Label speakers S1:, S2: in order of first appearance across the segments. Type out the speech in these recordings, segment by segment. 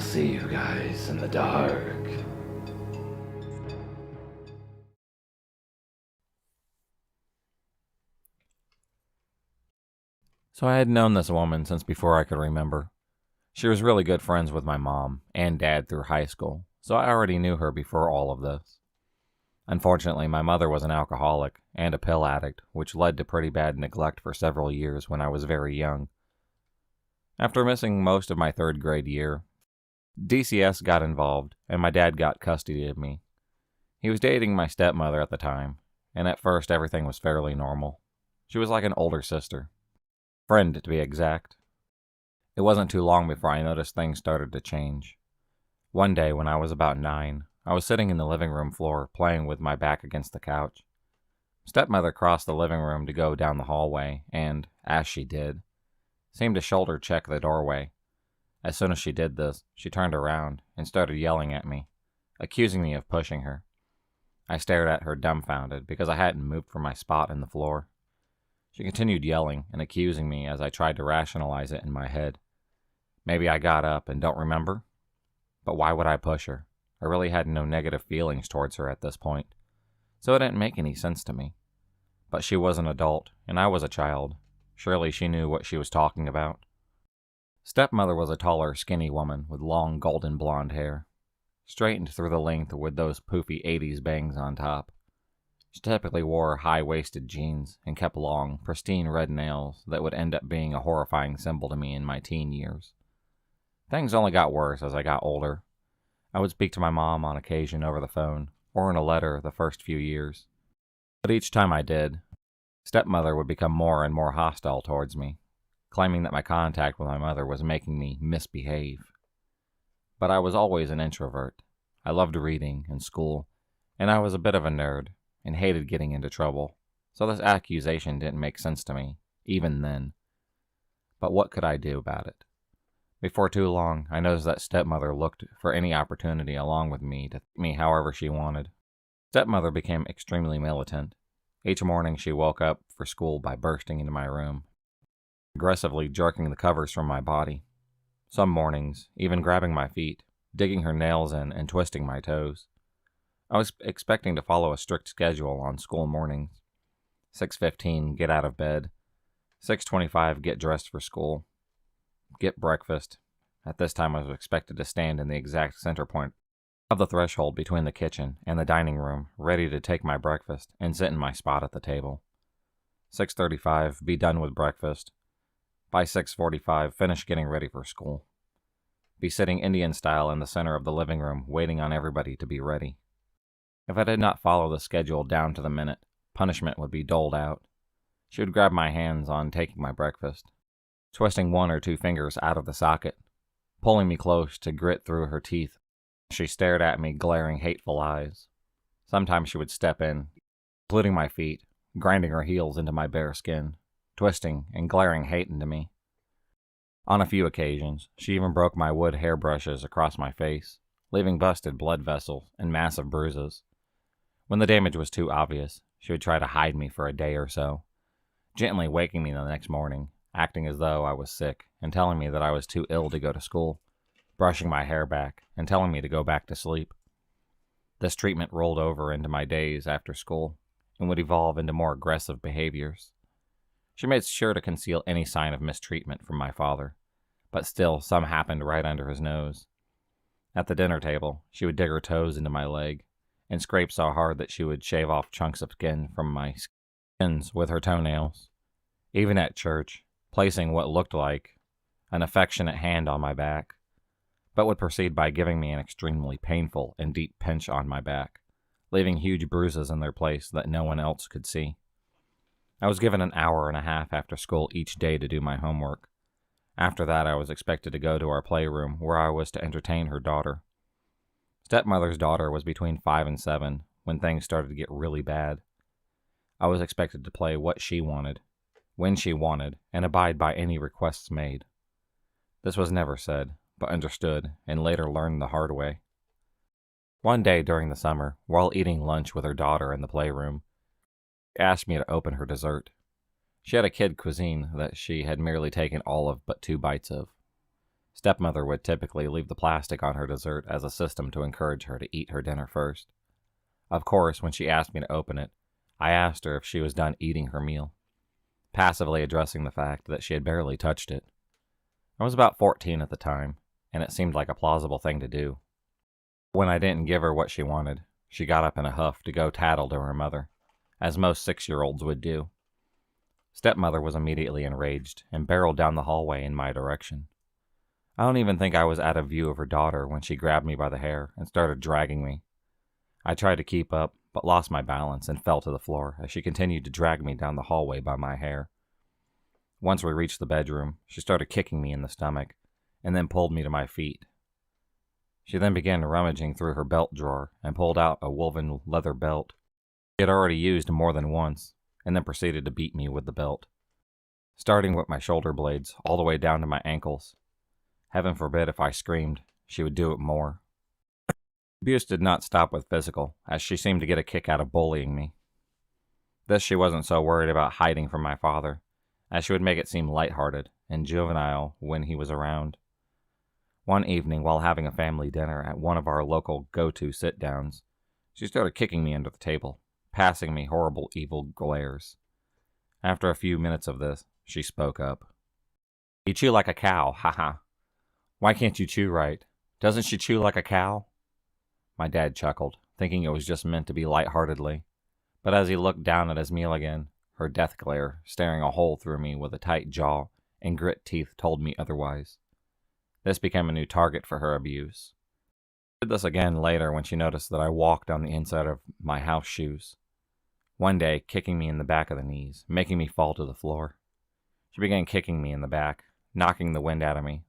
S1: see you guys in the dark.
S2: So I had known this woman since before I could remember. She was really good friends with my mom and dad through high school, so I already knew her before all of this. Unfortunately, my mother was an alcoholic and a pill addict, which led to pretty bad neglect for several years when I was very young. After missing most of my third grade year, DCS got involved, and my dad got custody of me. He was dating my stepmother at the time, and at first everything was fairly normal. She was like an older sister. Friend, to be exact. It wasn't too long before I noticed things started to change. One day when I was about 9, I was sitting in the living room floor playing with my back against the couch. Stepmother crossed the living room to go down the hallway and, as she did, seemed to shoulder check the doorway. As soon as she did this, she turned around and started yelling at me, accusing me of pushing her. I stared at her dumbfounded because I hadn't moved from my spot in the floor. She continued yelling and accusing me as I tried to rationalize it in my head. Maybe I got up and don't remember? But why would I push her? I really had no negative feelings towards her at this point, so it didn't make any sense to me. But she was an adult, and I was a child. Surely she knew what she was talking about. Stepmother was a taller, skinny woman with long golden blonde hair, straightened through the length with those poofy 80s bangs on top. She typically wore high-waisted jeans and kept long, pristine red nails that would end up being a horrifying symbol to me in my teen years. Things only got worse as I got older. I would speak to my mom on occasion over the phone or in a letter the first few years. But each time I did, stepmother would become more and more hostile towards me, claiming that my contact with my mother was making me misbehave. But I was always an introvert. I loved reading and school, and I was a bit of a nerd and hated getting into trouble, so this accusation didn't make sense to me, even then. But what could I do about it? Before too long, I noticed that stepmother looked for any opportunity along with me to treat me however she wanted. Stepmother became extremely militant. Each morning she woke up for school by bursting into my room, aggressively jerking the covers from my body. Some mornings, even grabbing my feet, digging her nails in and twisting my toes. I was expecting to follow a strict schedule on school mornings. 6:15, get out of bed. 6:25, get dressed for school. Get breakfast. At this time I was expected to stand in the exact center point of the threshold between the kitchen and the dining room, ready to take my breakfast and sit in my spot at the table. 6:35, be done with breakfast. By 6:45, finish getting ready for school. Be sitting Indian style in the center of the living room, waiting on everybody to be ready. If I did not follow the schedule down to the minute, punishment would be doled out. She would grab my hands on taking my breakfast, twisting one or two fingers out of the socket, pulling me close to grit through her teeth. She stared at me, glaring hateful eyes. Sometimes she would step in, including my feet, grinding her heels into my bare skin, twisting and glaring hate into me. On a few occasions, she even broke my wood hairbrushes across my face, leaving busted blood vessels and massive bruises. When the damage was too obvious, she would try to hide me for a day or so, gently waking me the next morning, acting as though I was sick and telling me that I was too ill to go to school, brushing my hair back and telling me to go back to sleep. This treatment rolled over into my days after school and would evolve into more aggressive behaviors. She made sure to conceal any sign of mistreatment from my father, but still some happened right under his nose. At the dinner table, she would dig her toes into my leg and scrape so hard that she would shave off chunks of skin from my skins with her toenails. Even at church, placing what looked like an affectionate hand on my back, but would proceed by giving me an extremely painful and deep pinch on my back, leaving huge bruises in their place that no one else could see. I was given an hour and a half after school each day to do my homework. After that, I was expected to go to our playroom where I was to entertain her daughter. Stepmother's daughter was between 5 and 7 when things started to get really bad. I was expected to play what she wanted, when she wanted, and abide by any requests made. This was never said, but understood, and later learned the hard way. One day during the summer, while eating lunch with her daughter in the playroom, she asked me to open her dessert. She had a kid cuisine that she had merely taken all of but 2 bites of. Stepmother would typically leave the plastic on her dessert as a system to encourage her to eat her dinner first. Of course, when she asked me to open it, I asked her if she was done eating her meal, passively addressing the fact that she had barely touched it. I was about 14 at the time, and it seemed like a plausible thing to do. When I didn't give her what she wanted, she got up in a huff to go tattle to her mother, as most 6-year-olds would do. Stepmother was immediately enraged and barreled down the hallway in my direction. I don't even think I was out of view of her daughter when she grabbed me by the hair and started dragging me. I tried to keep up, but lost my balance and fell to the floor as she continued to drag me down the hallway by my hair. Once we reached the bedroom, she started kicking me in the stomach and then pulled me to my feet. She then began rummaging through her belt drawer and pulled out a woven leather belt she had already used more than once, and then proceeded to beat me with the belt, starting with my shoulder blades all the way down to my ankles. Heaven forbid if I screamed, she would do it more. Abuse did not stop with physical, as she seemed to get a kick out of bullying me. This she wasn't so worried about hiding from my father, as she would make it seem lighthearted and juvenile when he was around. One evening, while having a family dinner at one of our local go-to sit-downs, she started kicking me under the table, passing me horrible, evil glares. After a few minutes of this, she spoke up. "You chew like a cow, haha. Why can't you chew right? Doesn't she chew like a cow?" My dad chuckled, thinking it was just meant to be lightheartedly, but as he looked down at his meal again, her death glare, staring a hole through me with a tight jaw and grit teeth, told me otherwise. This became a new target for her abuse. She did this again later when she noticed that I walked on the inside of my house shoes. One day, kicking me in the back of the knees, making me fall to the floor. She began kicking me in the back, knocking the wind out of me,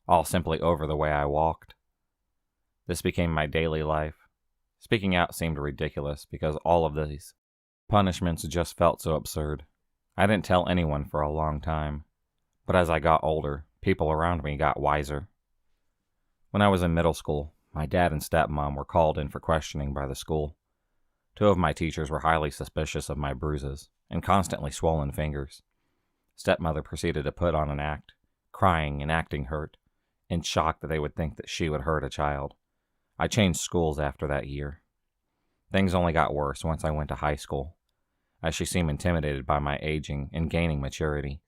S2: all simply over the way I walked. This became my daily life. Speaking out seemed ridiculous because all of these punishments just felt so absurd. I didn't tell anyone for a long time, but as I got older, people around me got wiser. When I was in middle school, my dad and stepmom were called in for questioning by the school. 2 of my teachers were highly suspicious of my bruises and constantly swollen fingers. Stepmother proceeded to put on an act, crying and acting hurt, in shock that they would think that she would hurt a child. I changed schools after that year. Things only got worse once I went to high school, as she seemed intimidated by my aging and gaining maturity.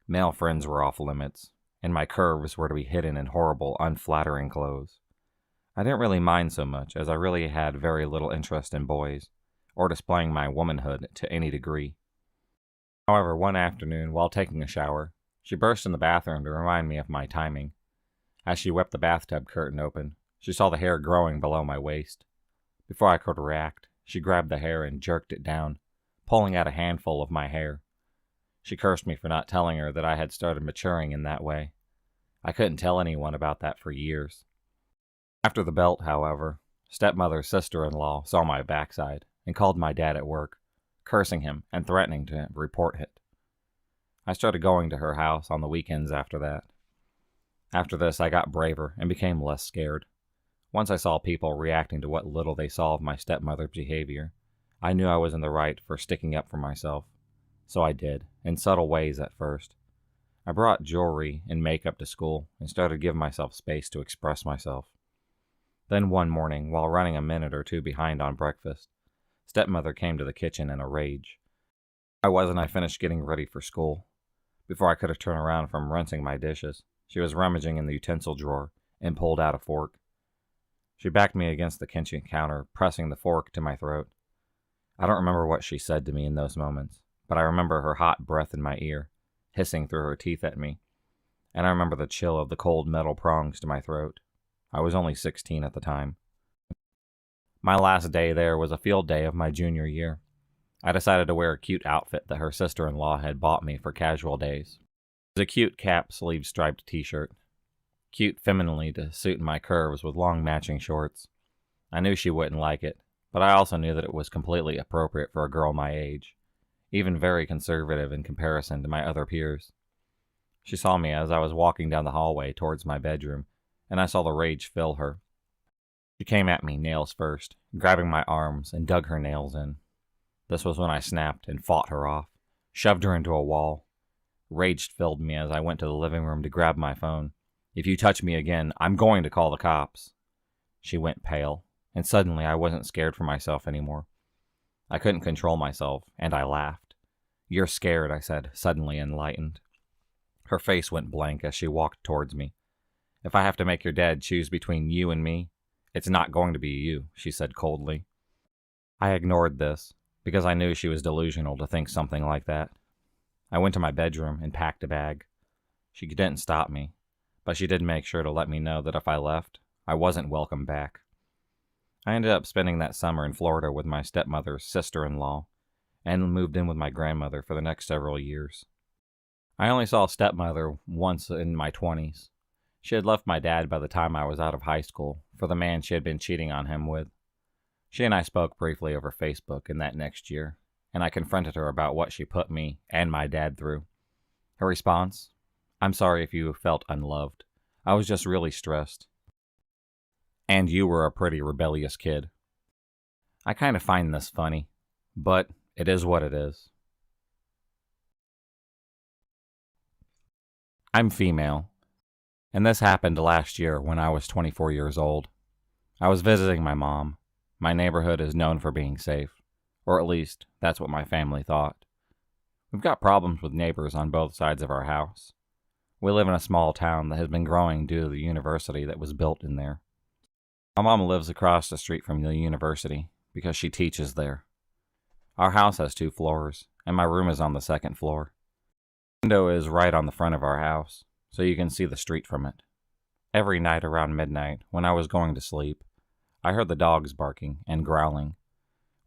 S2: Male friends were off limits, and my curves were to be hidden in horrible, unflattering clothes. I didn't really mind so much, as I really had very little interest in boys, or displaying my womanhood to any degree. However, one afternoon, while taking a shower, she burst in the bathroom to remind me of my timing. As she whipped the bathtub curtain open, she saw the hair growing below my waist. Before I could react, she grabbed the hair and jerked it down, pulling out a handful of my hair. She cursed me for not telling her that I had started maturing in that way. I couldn't tell anyone about that for years. After the belt, however, stepmother's sister-in-law saw my backside and called my dad at work, cursing him and threatening to report it. I started going to her house on the weekends after that. After this, I got braver and became less scared. Once I saw people reacting to what little they saw of my stepmother's behavior, I knew I was in the right for sticking up for myself. So I did, in subtle ways at first. I brought jewelry and makeup to school and started giving myself space to express myself. Then one morning, while running a minute or two behind on breakfast, stepmother came to the kitchen in a rage. I finished getting ready for school. Before I could have turned around from rinsing my dishes, she was rummaging in the utensil drawer and pulled out a fork. She backed me against the kitchen counter, pressing the fork to my throat. I don't remember what she said to me in those moments, but I remember her hot breath in my ear, hissing through her teeth at me, and I remember the chill of the cold metal prongs to my throat. I was only 16 at the time. My last day there was a field day of my junior year. I decided to wear a cute outfit that her sister-in-law had bought me for casual days. It was a cute cap-sleeve striped t-shirt, cute femininely to suit my curves with long matching shorts. I knew she wouldn't like it, but I also knew that it was completely appropriate for a girl my age, even very conservative in comparison to my other peers. She saw me as I was walking down the hallway towards my bedroom, and I saw the rage fill her. She came at me nails first, grabbing my arms and dug her nails in. This was when I snapped and fought her off, shoved her into a wall. Rage filled me as I went to the living room to grab my phone, If you touch me again, I'm going to call the cops." She went pale, and suddenly I wasn't scared for myself anymore. I couldn't control myself, and I laughed. "You're scared," I said, suddenly enlightened. Her face went blank as she walked towards me. "If I have to make your dad choose between you and me, it's not going to be you," she said coldly. I ignored this, because I knew she was delusional to think something like that. I went to my bedroom and packed a bag. She didn't stop me, but she did make sure to let me know that if I left, I wasn't welcome back. I ended up spending that summer in Florida with my stepmother's sister-in-law, and moved in with my grandmother for the next several years. I only saw stepmother once in my 20s. She had left my dad by the time I was out of high school for the man she had been cheating on him with. She and I spoke briefly over Facebook in that next year, and I confronted her about what she put me and my dad through. Her response: "I'm sorry if you felt unloved. I was just really stressed. And you were a pretty rebellious kid." I kind of find this funny, but it is what it is. I'm female, and this happened last year when I was 24 years old. I was visiting my mom. My neighborhood is known for being safe, or at least that's what my family thought. We've got problems with neighbors on both sides of our house. We live in a small town that has been growing due to the university that was built in there. My mom lives across the street from the university because she teaches there. Our house has 2 floors, and my room is on the 2nd floor. The window is right on the front of our house, so you can see the street from it. Every night around midnight, when I was going to sleep, I heard the dogs barking and growling.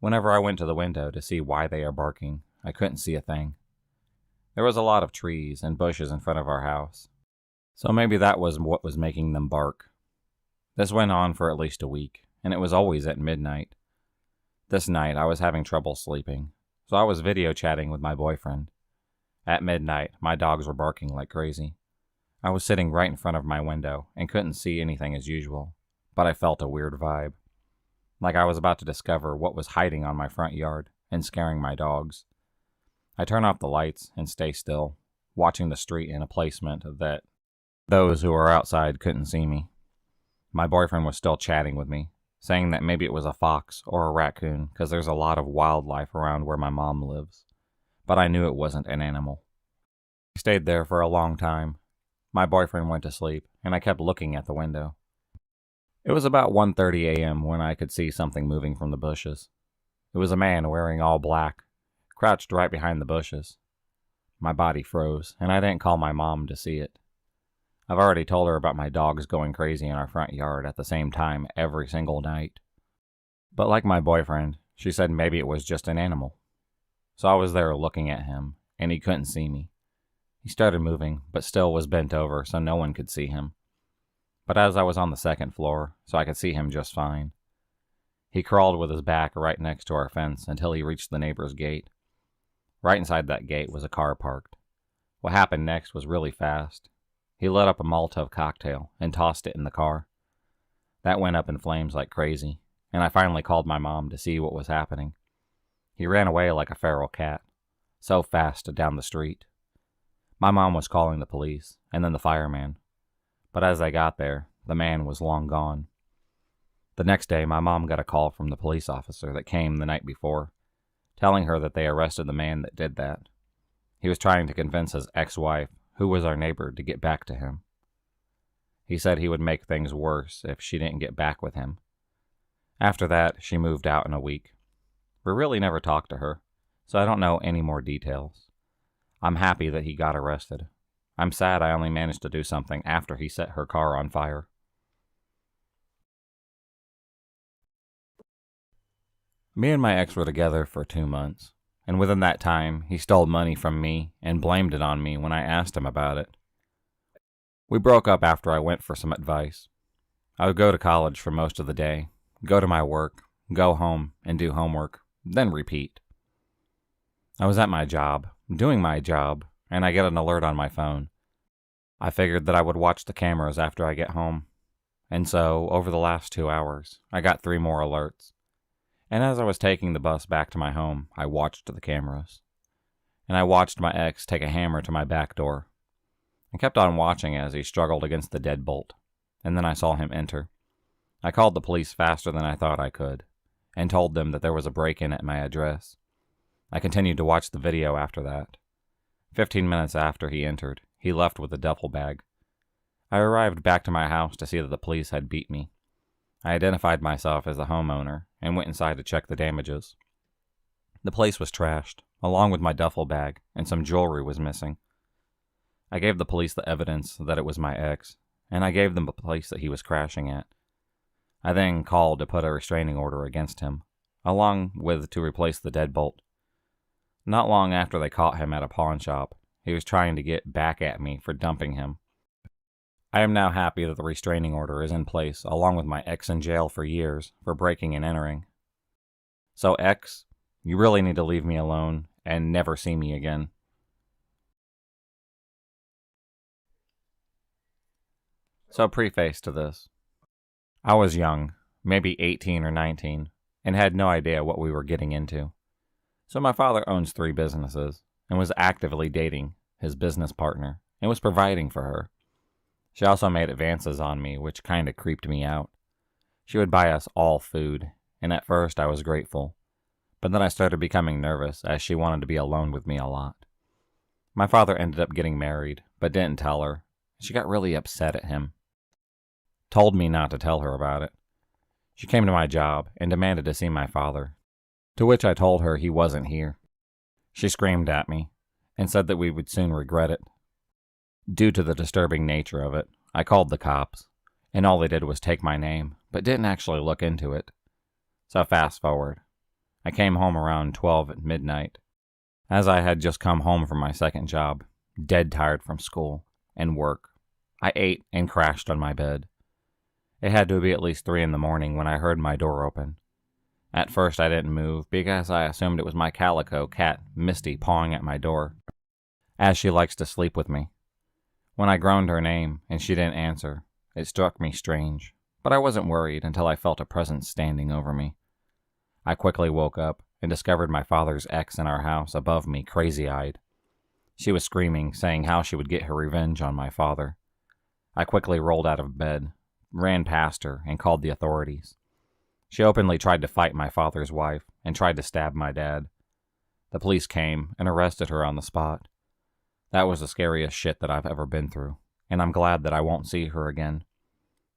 S2: Whenever I went to the window to see why they are barking, I couldn't see a thing. There was a lot of trees and bushes in front of our house, so maybe that was what was making them bark. This went on for at least a week, and it was always at midnight. This night, I was having trouble sleeping, so I was video chatting with my boyfriend. At midnight, my dogs were barking like crazy. I was sitting right in front of my window and couldn't see anything as usual, but I felt a weird vibe, like I was about to discover what was hiding on my front yard and scaring my dogs. I turn off the lights and stay still, watching the street in a placement that those who were outside couldn't see me. My boyfriend was still chatting with me, saying that maybe it was a fox or a raccoon because there's a lot of wildlife around where my mom lives, but I knew it wasn't an animal. I stayed there for a long time. My boyfriend went to sleep, and I kept looking at the window. It was about 1:30 a.m. when I could see something moving from the bushes. It was a man wearing all black, crouched right behind the bushes. My body froze, and I didn't call my mom to see it. I've already told her about my dogs going crazy in our front yard at the same time every single night. But like my boyfriend, she said maybe it was just an animal. So I was there looking at him, and he couldn't see me. He started moving, but still was bent over so no one could see him. But as I was on the 2nd floor, so I could see him just fine. He crawled with his back right next to our fence until he reached the neighbor's gate. Right inside that gate was a car parked. What happened next was really fast. He lit up a Molotov cocktail and tossed it in the car. That went up in flames like crazy, and I finally called my mom to see what was happening. He ran away like a feral cat, so fast down the street. My mom was calling the police, and then the fireman. But as I got there, the man was long gone. The next day, my mom got a call from the police officer that came the night before, telling her that they arrested the man that did that. He was trying to convince his ex-wife, who was our neighbor, to get back to him. He said he would make things worse if she didn't get back with him. After that, she moved out in a week. We really never talked to her, so I don't know any more details. I'm happy that he got arrested. I'm sad I only managed to do something after he set her car on fire. Me and my ex were together for 2 months, and within that time, he stole money from me and blamed it on me when I asked him about it. We broke up after I went for some advice. I would go to college for most of the day, go to my work, go home, and do homework, then repeat. I was at my job, doing my job, and I get an alert on my phone. I figured that I would watch the cameras after I get home. And so, over the last 2 hours, I got 3 more alerts. And as I was taking the bus back to my home, I watched the cameras. And I watched my ex take a hammer to my back door. I kept on watching as he struggled against the deadbolt, and then I saw him enter. I called the police faster than I thought I could, and told them that there was a break-in at my address. I continued to watch the video after that. 15 minutes after he entered, he left with a duffel bag. I arrived back to my house to see that the police had beat me. I identified myself as the homeowner and went inside to check the damages. The place was trashed, along with my duffel bag, and some jewelry was missing. I gave the police the evidence that it was my ex, and I gave them the place that he was crashing at. I then called to put a restraining order against him, along with to replace the deadbolt. Not long after they caught him at a pawn shop, he was trying to get back at me for dumping him. I am now happy that the restraining order is in place, along with my ex in jail for years for breaking and entering. So ex, you really need to leave me alone and never see me again. So preface to this. I was young, maybe 18 or 19, and had no idea what we were getting into. So my father owns 3 businesses and was actively dating his business partner and was providing for her. She also made advances on me, which kind of creeped me out. She would buy us all food, and at first I was grateful, but then I started becoming nervous as she wanted to be alone with me a lot. My father ended up getting married, but didn't tell her. She got really upset at him. Told me not to tell her about it. She came to my job and demanded to see my father, to which I told her he wasn't here. She screamed at me and said that we would soon regret it. Due to the disturbing nature of it, I called the cops, and all they did was take my name, but didn't actually look into it. So fast forward. I came home around 12 at midnight, as I had just come home from my second job, dead tired from school and work. I ate and crashed on my bed. It had to be at least 3 in the morning when I heard my door open. At first I didn't move because I assumed it was my calico cat, Misty, pawing at my door, as she likes to sleep with me. When I groaned her name and she didn't answer, it struck me strange, but I wasn't worried until I felt a presence standing over me. I quickly woke up and discovered my father's ex in our house above me, crazy-eyed. She was screaming, saying how she would get her revenge on my father. I quickly rolled out of bed, ran past her, and called the authorities. She openly tried to fight my father's wife and tried to stab my dad. The police came and arrested her on the spot. That was the scariest shit that I've ever been through, and I'm glad that I won't see her again.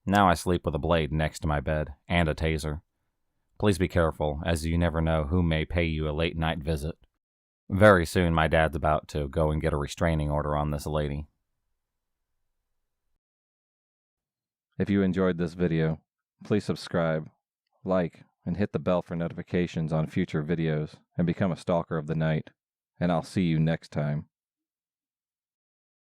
S2: Now I sleep with a blade next to my bed and a taser. Please be careful, as you never know who may pay you a late-night visit. Very soon my dad's about to go and get a restraining order on this lady.
S3: If you enjoyed this video, please subscribe, like, and hit the bell for notifications on future videos, and become a stalker of the night. And I'll see you next time.